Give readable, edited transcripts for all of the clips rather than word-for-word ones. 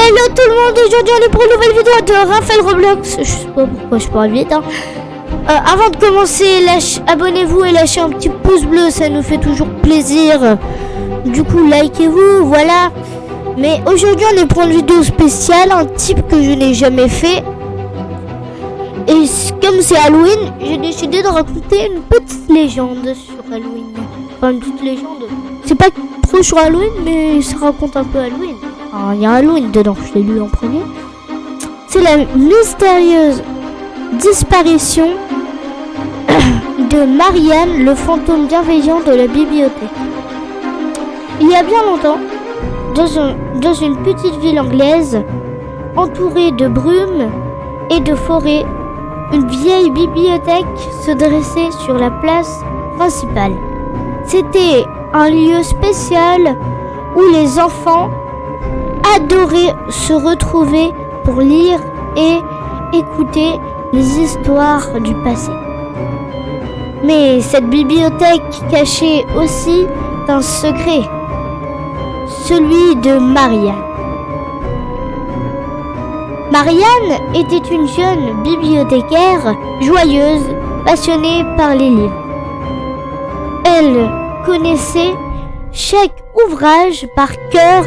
Hello tout le monde, aujourd'hui on est pour une nouvelle vidéo de Raphaël Roblox. Je sais pas pourquoi je parle vite hein. Avant de commencer, abonnez-vous et lâchez un petit pouce bleu, ça nous fait toujours plaisir. Du coup likez-vous, voilà. Mais aujourd'hui on est pour une vidéo spéciale, un type que je n'ai jamais fait. Et comme c'est Halloween, j'ai décidé de raconter une petite légende sur Halloween. Enfin une petite légende, c'est pas trop sur Halloween mais ça raconte un peu Halloween. Il y a Halloween dedans, je l'ai lu en premier. C'est la mystérieuse disparition de Marianne, le fantôme bienveillant de la bibliothèque. Il y a bien longtemps, dans une petite ville anglaise, entourée de brume et de forêts, une vieille bibliothèque se dressait sur la place principale. C'était un lieu spécial où les enfants adoraient se retrouver pour lire et écouter les histoires du passé. Mais cette bibliothèque cachait aussi un secret, celui de Marianne. Marianne était une jeune bibliothécaire joyeuse, passionnée par les livres. Elle connaissait chaque ouvrage par cœur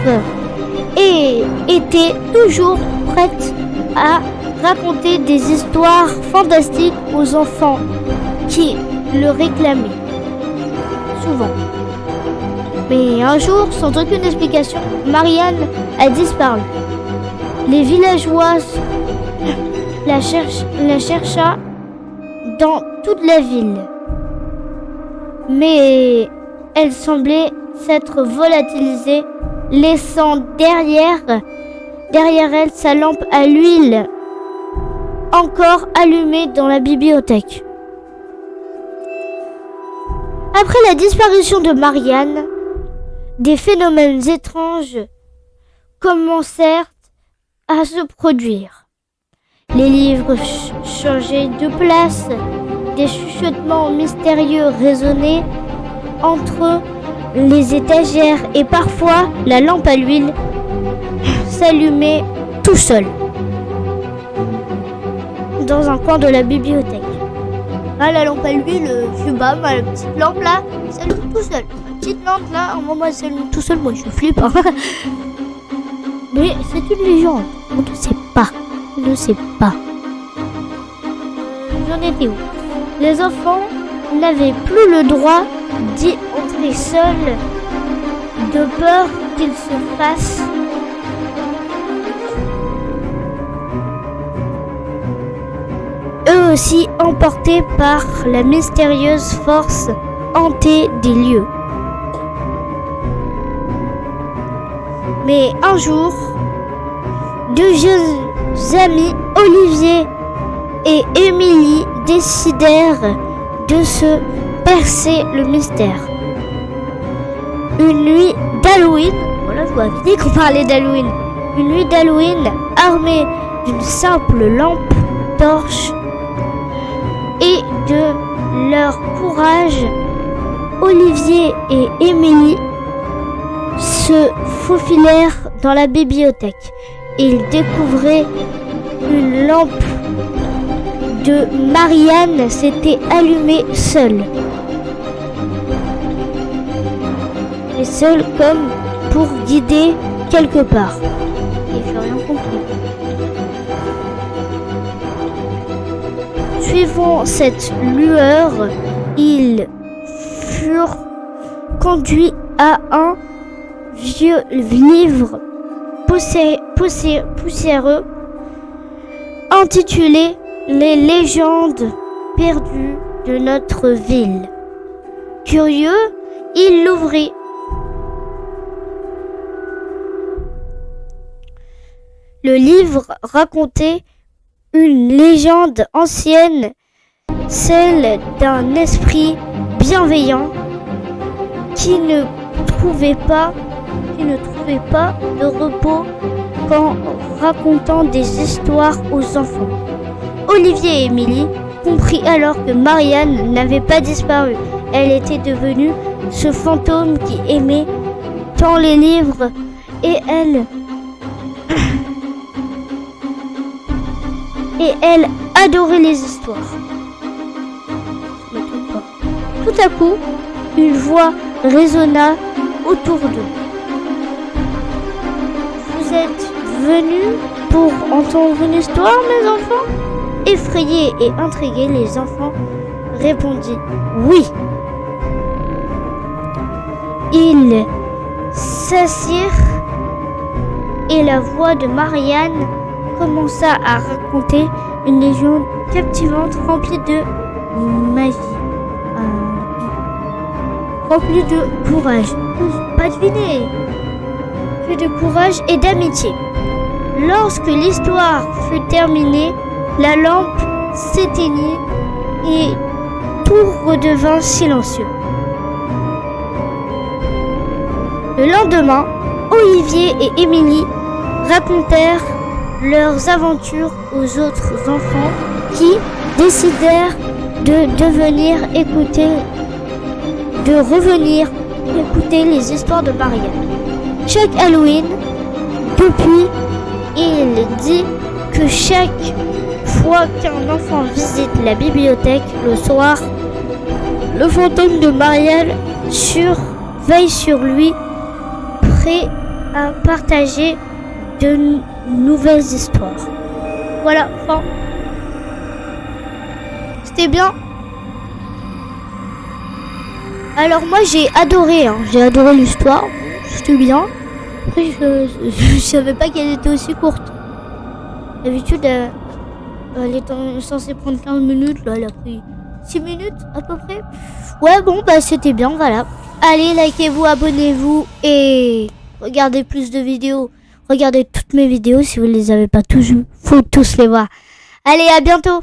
et était toujours prête à raconter des histoires fantastiques aux enfants qui le réclamaient souvent. Mais un jour, sans aucune explication, Marianne a disparu. Les villageois la chercha dans toute la ville, mais elle semblait s'être volatilisée, laissant derrière elle sa lampe à l'huile encore allumée dans la bibliothèque. Après la disparition de Marianne, des phénomènes étranges commencèrent à se produire. Les livres changeaient de place, des chuchotements mystérieux résonnaient entre les étagères et parfois la lampe à l'huile s'allumait tout seul dans un coin de la bibliothèque. La lampe à l'huile, je sais pas, ma petite lampe là s'allume tout seul. Ma petite lampe là, un moment elle s'allume tout seul, moi je flippe. Mais c'est une légende, on ne sait pas. J'en étais où? Les enfants n'avaient plus le droit d'y entrer seuls, de peur qu'ils se fassent eux aussi emportés par la mystérieuse force hantée des lieux. Mais un jour, deux jeunes amis, Olivier et Émilie, décidèrent de se percer le mystère. Une nuit d'Halloween, voilà, je dois éviter qu'on parlait d'Halloween. Une nuit d'Halloween armée d'une simple lampe torche et de leur courage, Olivier et Émilie se faufilèrent dans la bibliothèque. Ils découvraient une lampe de Marianne s'était allumée seule. Et seule comme pour guider quelque part. Et j'ai rien compris. Suivant cette lueur, ils furent conduits à un vieux livre poussiéreux intitulé Les légendes perdues de notre ville. Curieux, il l'ouvrit. Le livre racontait une légende ancienne, celle d'un esprit bienveillant qui ne trouvait pas de repos qu'en racontant des histoires aux enfants. Olivier et Émilie comprirent alors que Marianne n'avait pas disparu. Elle était devenue ce fantôme qui aimait tant les livres et elle et elle adorait les histoires. Tout à coup, une voix résonna autour d'eux. Vous êtes venus pour entendre une histoire, mes enfants? Effrayés et intrigués, les enfants répondirent oui. Ils s'assirent et la voix de Marianne commença à raconter une légende captivante remplie de magie, remplie de courage. Pas deviné. Que de courage et d'amitié. Lorsque l'histoire fut terminée, la lampe s'éteignit et tout redevint silencieux. Le lendemain, Olivier et Émilie racontèrent leurs aventures aux autres enfants qui décidèrent de revenir écouter les histoires de Marianne. Chaque Halloween, depuis, il dit que chaque fois qu'un enfant visite la bibliothèque le soir, le fantôme de Marianne veille sur lui, prêt à partager de nouvelles histoires. Voilà, fin. C'était bien. Alors moi j'ai adoré l'histoire, c'était bien. Après je savais pas qu'elle était aussi courte. D'habitude elle est censée prendre 15 minutes, là elle a pris 6 minutes à peu près. Ouais bon bah c'était bien, voilà. Allez, likez-vous, abonnez-vous et regardez plus de vidéos. Regardez toutes mes vidéos si vous ne les avez pas tous vues. Faut tous les voir. Allez, à bientôt.